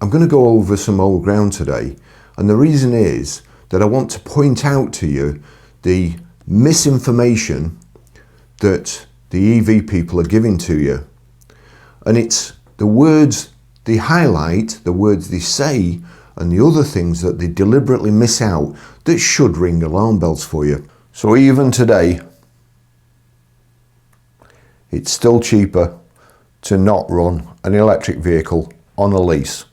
I'm going to go over some old ground today, and the reason is that I want to point out to you the misinformation that the EV people are giving to you. And it's the words they highlight, the words they say, and the other things that they deliberately miss out that should ring alarm bells for you. So even today, it's still cheaper to not run an electric vehicle on a lease.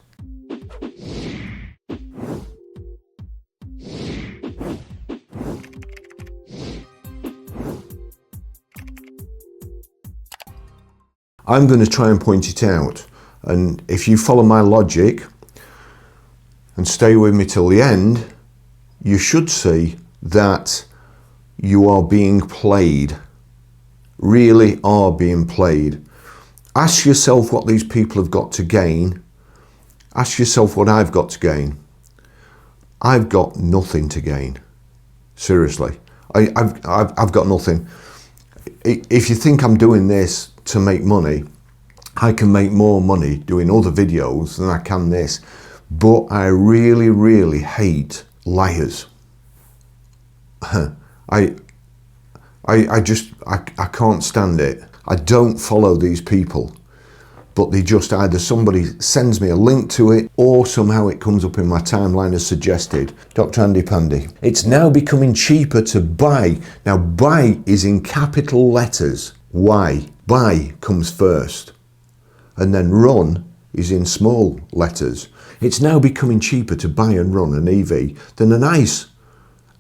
I'm going to try and point it out, and if you follow my logic and stay with me till the end, you should see that you are being played, really are being played. Ask yourself what these people have got to gain. Ask yourself what I've got to gain. I've got nothing to gain. Seriously, I've got nothing. If you think I'm doing this to make money, I can make more money doing other videos than I can this. But I really, really hate liars. I can't stand it. I don't follow these people, but they just either somebody sends me a link to it or somehow it comes up in my timeline as suggested. Dr. Andy Pandy. It's now becoming cheaper to buy. Now buy is in capital letters. Why? Buy comes first. And then run is in small letters. It's now becoming cheaper to buy and run an EV than an ICE.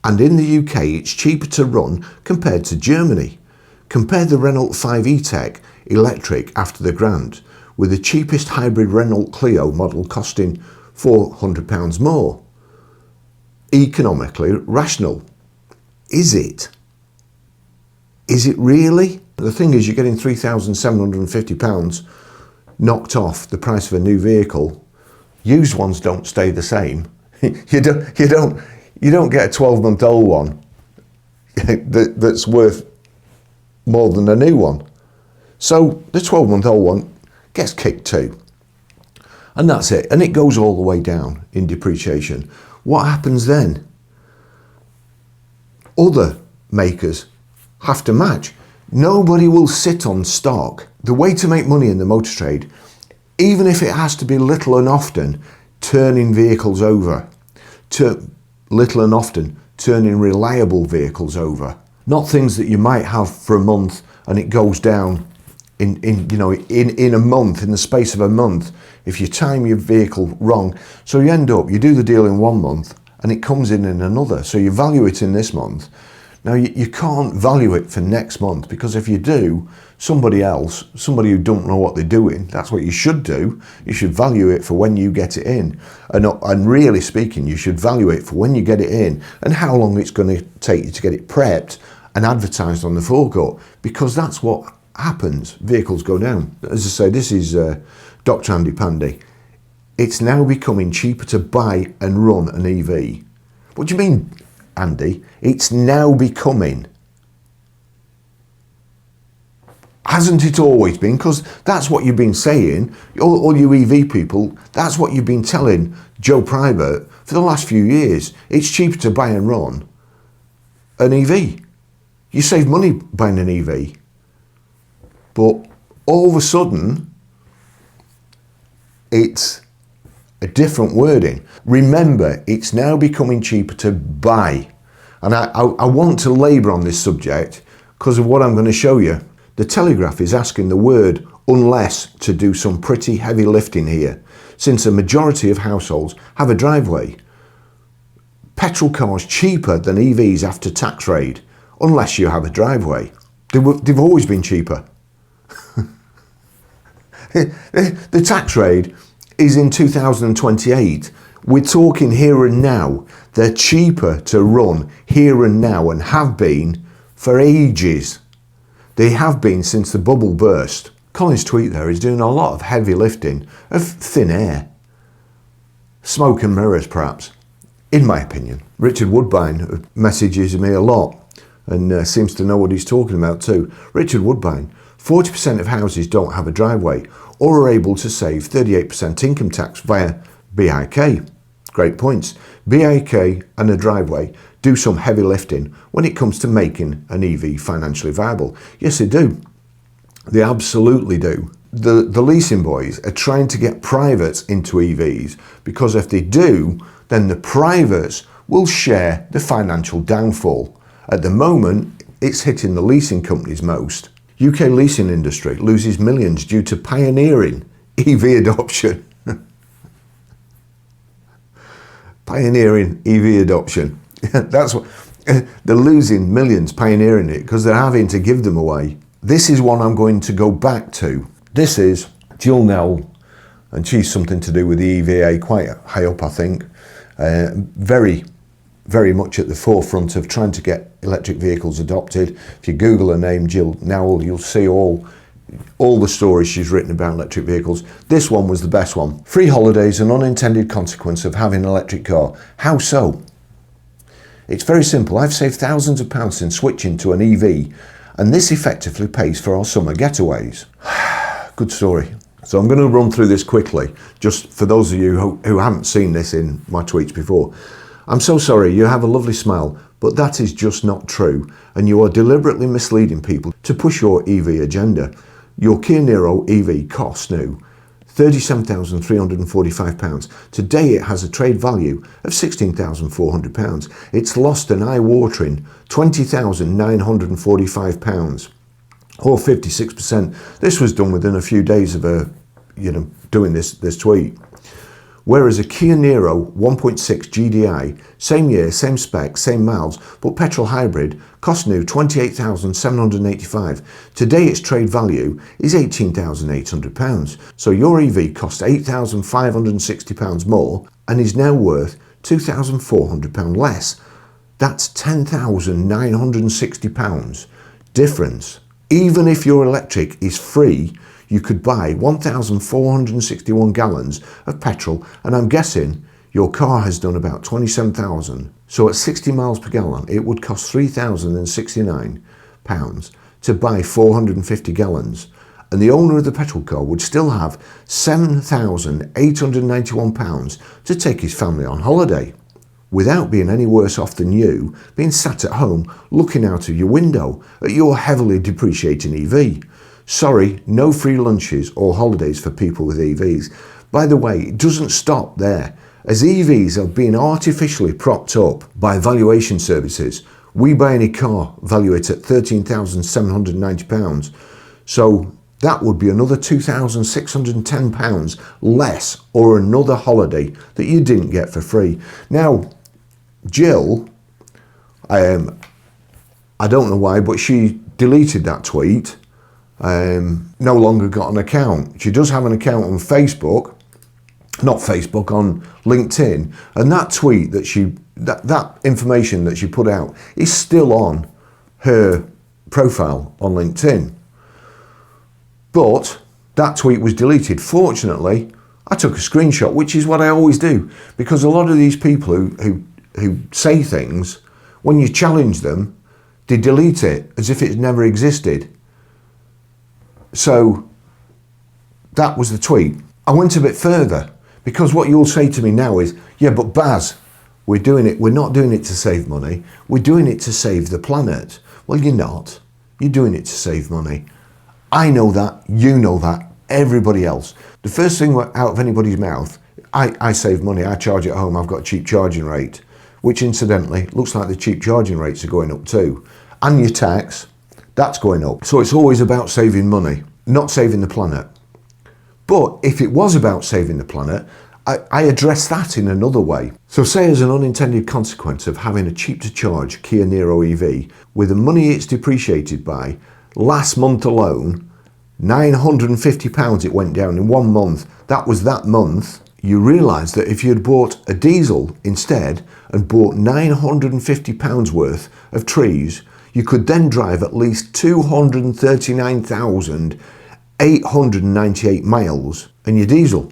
And in the UK, it's cheaper to run compared to Germany. Compare the Renault 5 E-Tech electric after the grant with the cheapest hybrid Renault Clio model costing £400 more. Economically rational. Is it? Is it really? The thing is, you're getting £3,750 knocked off the price of a new vehicle. Used ones don't stay the same. You don't get a 12-month-old one that's worth more than a new one. So the 12-month-old one gets kicked too. And that's it. And it goes all the way down in depreciation. What happens then? Other makers have to match. Nobody will sit on stock. The way to make money in the motor trade, even if it has to be little and often turning vehicles over, little and often turning reliable vehicles over, not things that you might have for a month and it goes down in a month, in the space of a month, if you time your vehicle wrong. So you end up, you do the deal in 1 month and it comes in another. So you value it in this month. Now you can't value it for next month, because if you do, somebody who don't know what they're doing, that's what you should do. You should value it for when you get it in. And really speaking, you should value it for when you get it in and how long it's going to take you to get it prepped and advertised on the forecourt, because that's what happens. Vehicles go down. As I say, this is Dr. Andy Pandy. It's now becoming cheaper to buy and run an EV. What do you mean, Andy? It's now becoming. Hasn't it always been? Because that's what you've been saying, all you EV people, that's what you've been telling Joe Private for the last few years. It's cheaper to buy and run an EV. You save money buying an EV. But all of a sudden, it's a different wording. Remember, it's now becoming cheaper to buy. And I want to labour on this subject because of what I'm going to show you. The Telegraph is asking the word unless to do some pretty heavy lifting here, since a majority of households have a driveway. Petrol cars cheaper than EVs after tax raid, unless you have a driveway. They've always been cheaper. The tax raid is in 2028. We're talking here and now. They're cheaper to run here and now and have been for ages. They have been since the bubble burst. Colin's tweet there is doing a lot of heavy lifting of thin air. Smoke and mirrors, perhaps, in my opinion. Richard Woodbine messages me a lot and seems to know what he's talking about too. Richard Woodbine, 40% of houses don't have a driveway or are able to save 38% income tax via BIK. Great points. BIK and a driveway do some heavy lifting when it comes to making an EV financially viable. Yes, they do. They absolutely do. The leasing boys are trying to get privates into EVs because if they do, then the privates will share the financial downfall. At the moment, it's hitting the leasing companies most. UK leasing industry loses millions due to pioneering EV adoption. Pioneering EV adoption. That's what they're losing millions pioneering it because they're having to give them away. This is one I'm going to go back to. This is Jill Nell, and she's something to do with the EVA, quite high up, I think. Very much at the forefront of trying to get electric vehicles adopted. If you Google her name, Jill Nell, you'll see all the stories she's written about electric vehicles. This one was the best one. Free holidays, an unintended consequence of having an electric car. How so? It's very simple. I've saved thousands of pounds since switching to an EV, and this effectively pays for our summer getaways. Good story. So I'm going to run through this quickly, just for those of you who haven't seen this in my tweets before. I'm so sorry, you have a lovely smile, but that is just not true, and you are deliberately misleading people to push your EV agenda. Your Kia Niro EV costs new £37,345. Today it has a trade value of £16,400. It's lost an eye-watering £20,945, or 56%. This was done within a few days of doing this tweet. Whereas a Kia Niro 1.6 GDI, same year, same spec, same miles, but petrol hybrid, cost new £28,785. Today its trade value is £18,800. So your EV cost £8,560 more and is now worth £2,400 less. That's £10,960 difference. Even if your electric is free, you could buy 1,461 gallons of petrol, and I'm guessing your car has done about 27,000. So at 60 miles per gallon, it would cost £3,069 to buy 450 gallons. And the owner of the petrol car would still have £7,891 to take his family on holiday, without being any worse off than you being sat at home looking out of your window at your heavily depreciating EV. Sorry, no free lunches or holidays for people with EVs. By the way, it doesn't stop there. As EVs are being artificially propped up by valuation services, We Buy Any Car value it at £13,790. So that would be another £2,610 less, or another holiday that you didn't get for free. Now, Jill, I don't know why, but she deleted that tweet. No longer got an account. She does have an account on Facebook, not Facebook, on LinkedIn, and that tweet that that information that she put out is still on her profile on LinkedIn. But that tweet was deleted. Fortunately, I took a screenshot, which is what I always do, because a lot of these people who say things, when you challenge them, they delete it as if it never existed. So that was the tweet. I went a bit further, because what you'll say to me now is, yeah, but Baz, we're not doing it to save money, we're doing it to save the planet. Well, you're not. You're doing it to save money. I know that, you know that, everybody else. The first thing out of anybody's mouth, I save money, I charge at home, I've got a cheap charging rate, which incidentally, looks like the cheap charging rates are going up too. And your tax, that's going up. So it's always about saving money, not saving the planet. But if it was about saving the planet, I address that in another way. So say as an unintended consequence of having a cheap to charge Kia Niro EV, with the money it's depreciated by, last month alone, £950 it went down in 1 month. That was that month. You realise that if you had bought a diesel instead and bought £950 worth of trees, you could then drive at least 239,898 miles in your diesel.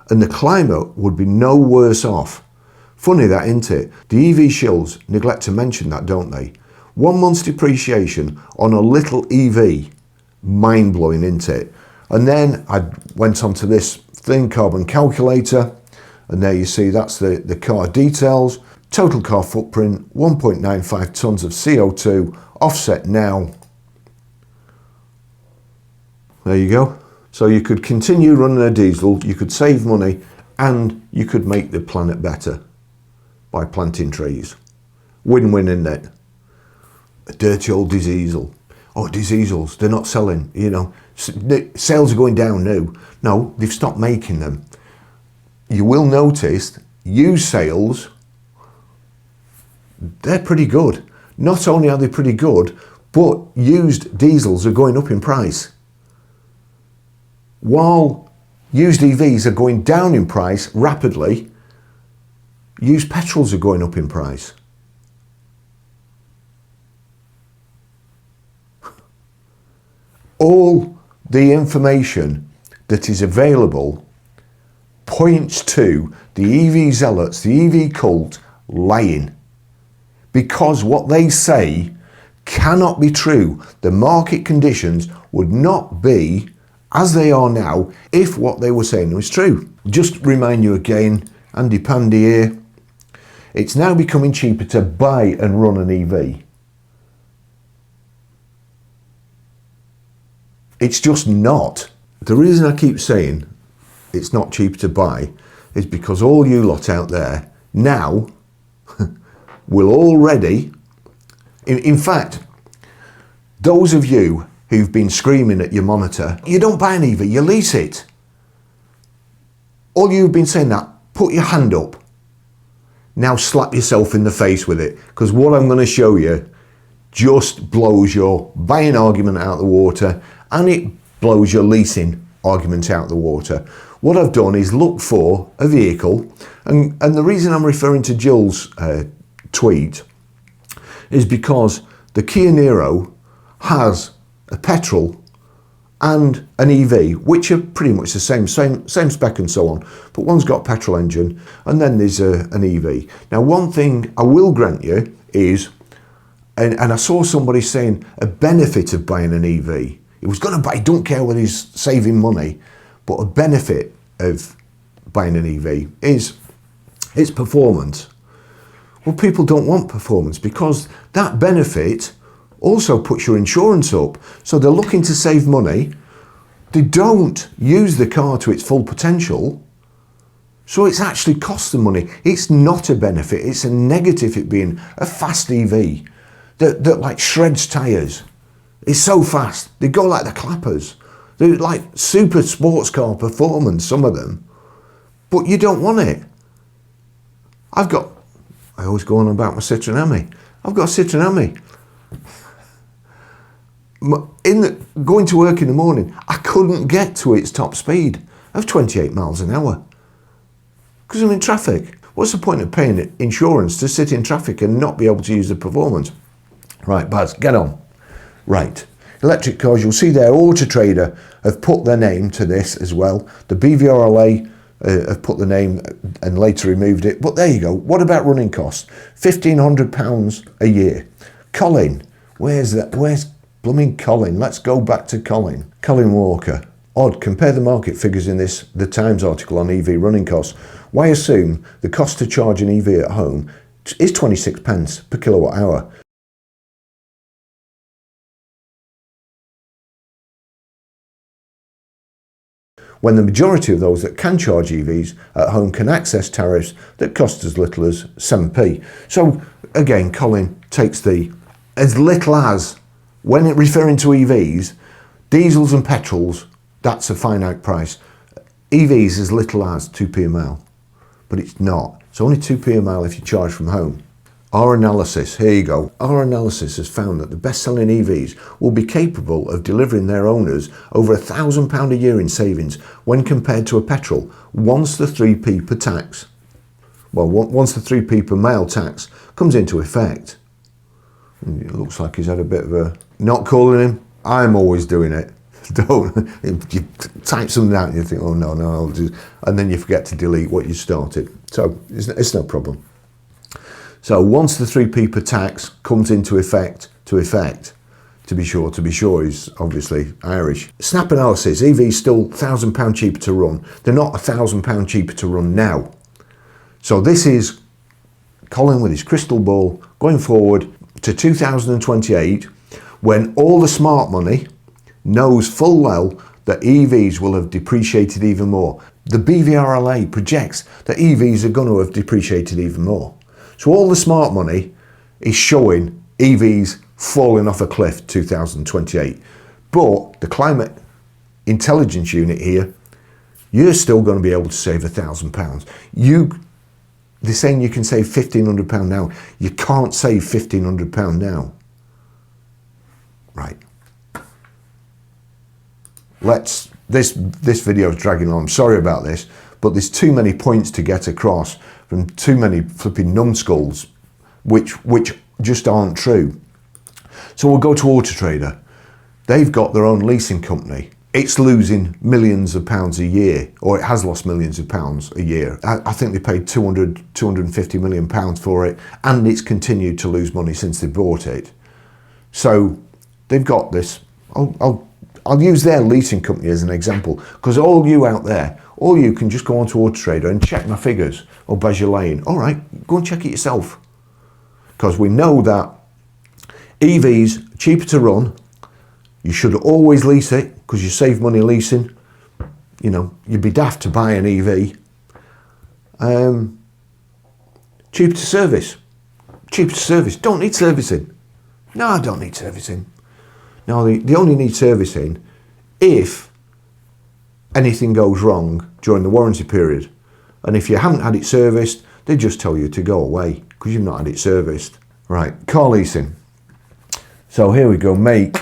And the climate would be no worse off. Funny that, isn't it? The EV shills neglect to mention that, don't they? 1 month's depreciation on a little EV, mind-blowing, isn't it? And then I went on to this thin carbon calculator, and there you see that's the car details. Total car footprint, 1.95 tonnes of CO2, offset now. There you go. So you could continue running a diesel, you could save money, and you could make the planet better by planting trees. Win-win, isn't it? A dirty old diesel. Oh, diesels, they're not selling, you know. Sales are going down now. No, they've stopped making them. You will notice used sales, they're pretty good. Not only are they pretty good, but used diesels are going up in price. While used EVs are going down in price rapidly, used petrols are going up in price. All the information that is available points to the EV zealots, the EV cult, lying. Because what they say cannot be true. The market conditions would not be as they are now if what they were saying was true. Just remind you again, Andy Pandy here, it's now becoming cheaper to buy and run an EV. It's just not. The reason I keep saying it's not cheaper to buy is because all you lot out there now will already, in fact, those of you who've been screaming at your monitor, you don't buy an EV, you lease it. All you've been saying that, put your hand up. Now slap yourself in the face with it, because what I'm going to show you just blows your buying argument out of the water, and it blows your leasing argument out of the water. What I've done is look for a vehicle, and the reason I'm referring to Jill's tweet is because the Kia Niro has a petrol and an EV, which are pretty much the same spec and so on, but one's got a petrol engine and then there's an EV. Now, one thing I will grant you is, and I saw somebody saying a benefit of buying an EV, he was going to buy, don't care whether he's saving money, but a benefit of buying an EV is its performance. Well, people don't want performance because that benefit also puts your insurance up. So they're looking to save money. They don't use the car to its full potential. So it's actually cost them money. It's not a benefit. It's a negative, it being a fast EV that like shreds tyres. It's so fast. They go like the clappers. They're like super sports car performance, some of them. But you don't want it. I always go on about my Citroen Ami. I've got a Citroen Ami. Going to work in the morning, I couldn't get to its top speed of 28 miles an hour because I'm in traffic. What's the point of paying insurance to sit in traffic and not be able to use the performance? Right, Baz, get on. Right, electric cars, you'll see there, Auto Trader have put their name to this as well. The BVRLA have put the name and later removed it, but there you go. What about running costs? £1,500 a year. Colin, where's blooming Colin? Let's go back to Colin. Colin Walker. Odd, compare the market figures in the Times article on EV running costs. Why assume the cost to charge an EV at home is 26 pence per kilowatt hour? When the majority of those that can charge EVs at home can access tariffs that cost as little as 7p. So again, Colin takes the as little as, when it referring to EVs, diesels and petrols, that's a finite price. EVs as little as 2p a mile, but it's not. It's only 2p a mile if you charge from home. Our analysis, here you go. Our analysis has found that the best-selling EVs will be capable of delivering their owners over £1,000 a year in savings when compared to a petrol once the 3p per tax, well, once the 3p per mile tax comes into effect. It looks like he's had a bit of a, not calling him, I'm always doing it. Don't, you type something out and you think, oh no, I'll do, and then you forget to delete what you started. So it's no problem. So once the 3p per tax comes into effect, To be sure, he's obviously Irish. Snap analysis, EV's still £1,000 cheaper to run. They're not £1,000 cheaper to run now. So this is Colin with his crystal ball going forward to 2028, when all the smart money knows full well that EVs will have depreciated even more. The BVRLA projects that EVs are going to have depreciated even more. So all the smart money is showing EVs falling off a cliff 2028. But the Climate Intelligence Unit here, you're still going to be able to save £1,000. They're saying you can save £1,500 now. You can't save £1,500 now. Right. This video is dragging on. I'm sorry about this, but there's too many points to get across from too many flipping numbskulls, which just aren't true. So we'll go to Auto Trader. They've got their own leasing company. It's losing millions of pounds a year, or it has lost millions of pounds a year. I think they paid 250 million pounds for it, and it's continued to lose money since they bought it. So they've got this. I'll use their leasing company as an example, because all you out there, all you can just go onto Auto Trader and check my figures, or Badger Lane. All right, go and check it yourself. Because we know that EVs are cheaper to run. You should always lease it, because you save money leasing. You know, you'd be daft to buy an EV. Cheaper to service. Cheaper to service. Don't need servicing. No, I don't need servicing. No, they only need servicing if anything goes wrong during the warranty period. And if you haven't had it serviced, they just tell you to go away because you've not had it serviced. Right, car leasing. So here we go, make.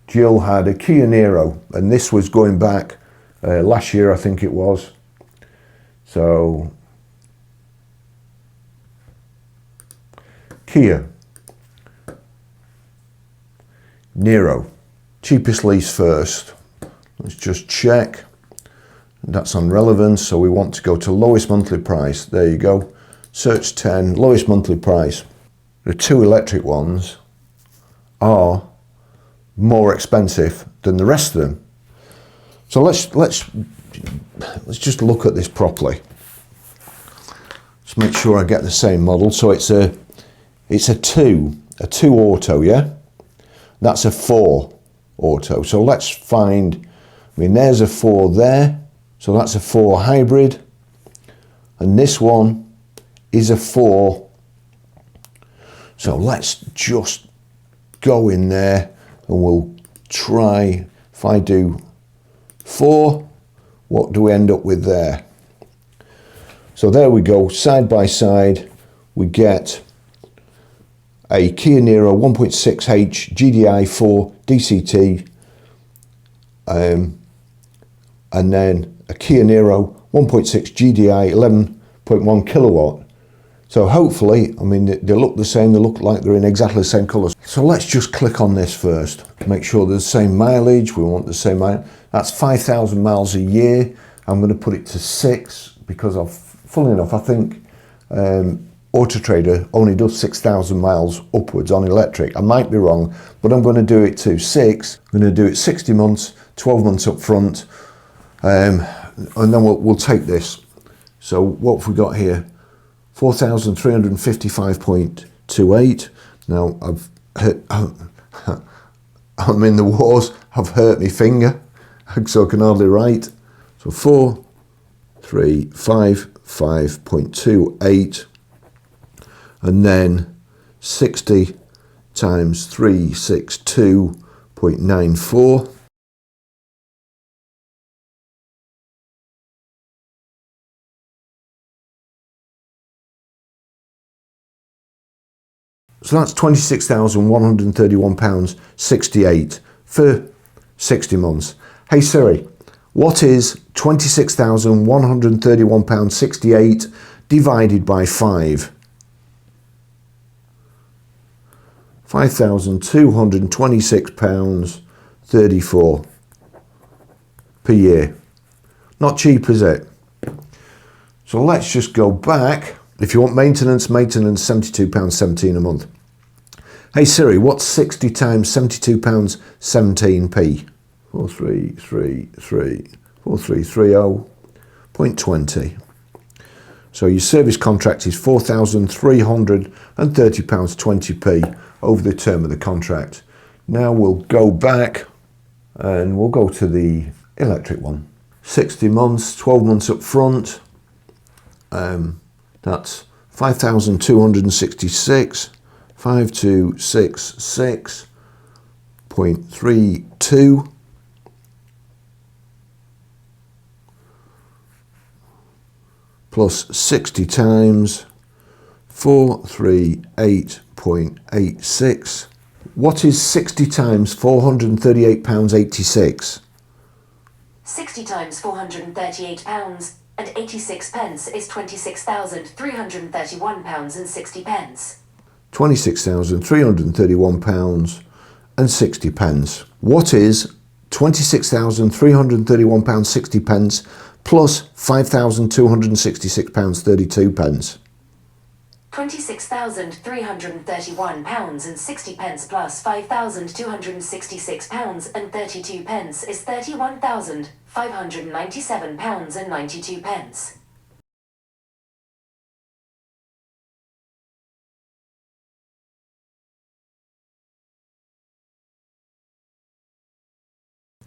Jill had a Kia Niro, and this was going back last year, I think it was. So, Kia Niro, cheapest lease first. Let's just check. That's on relevance, so we want to go to lowest monthly price. There you go. Search 10, lowest monthly price. The two electric ones are more expensive than the rest of them. So let's just look at this properly. Just make sure I get the same model. So it's a two auto, yeah? That's a 4 auto. So let's find, I mean, there's a 4 there. So that's a 4 hybrid. And this one is a 4. So let's just go in there and we'll try, if I do 4, what do we end up with there? So there we go, side by side, we get a Kia Niro 1.6H GDI 4 DCT, and then a Kia Niro 1.6 GDI 11.1 kilowatt. So hopefully, I mean, they look the same, they look like they're in exactly the same colours. So let's just click on this first, make sure there's the same mileage, we want the same mileage. That's 5,000 miles a year. I'm going to put it to 6 because funnily enough, I think Auto Trader only does 6,000 miles upwards on electric. I might be wrong, but I'm going to do it to 6. I'm going to do it 60 months, 12 months up front, and then we'll take this. So what have we got here? 4,355.28. Now I'm in the wars. I've hurt my finger, so I can hardly write. So 4,355.28, and then 60 times 362.94. So that's £26,131.68 for 60 months. Hey Siri, what is £26,131.68 divided by 5? £5,226.34 per year. Not cheap, is it? So let's just go back. If you want maintenance, £72.17 a month. Hey Siri, what's 60 times £72 17p? 4330.20. So your service contract is £4,330.20p over the term of the contract. Now we'll go back and we'll go to the electric one. 60 months, 12 months up front. That's 5,266, 5266.32 plus 60 times 438.86. What is 60 times £438.86? 60 times £438 and 86 pence is £26,331 and 60 pence. £26,331 and 60 pence. What is £26,331 60 pence plus £5,266 32 pence? £26,331 and 60 pence plus £5,266 and 32 pence is £31,597 and 92 pence.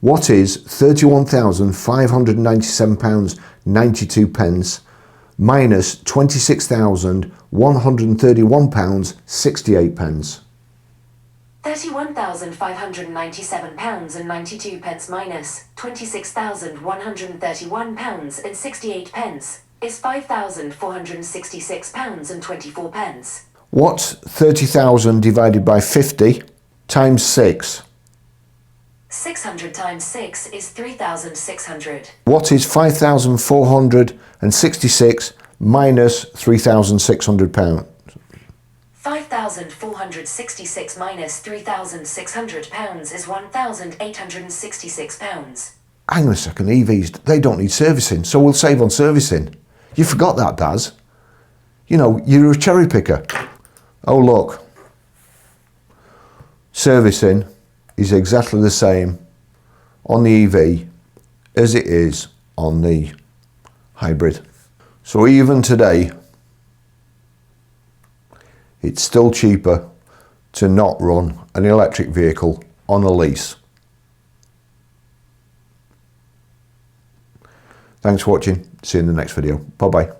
What is £31,597 92 pence minus £26,131 68 pence? £31,597 and 92 pence minus £26,131 and 68 pence is £5,466 and 24 pence. What's 30,000 divided by 50 times 6? 600 times 6 is 3,600. What is 5,466 minus £3,600? 5,466 minus £3,600 is £1,866. Hang on a second, EVs, they don't need servicing, so we'll save on servicing. You forgot that, Daz. You know, you're a cherry picker. Oh, look. Servicing is exactly the same on the EV as it is on the hybrid. So even today, it's still cheaper to not run an electric vehicle on a lease. Thanks for watching. See you in the next video. Bye bye.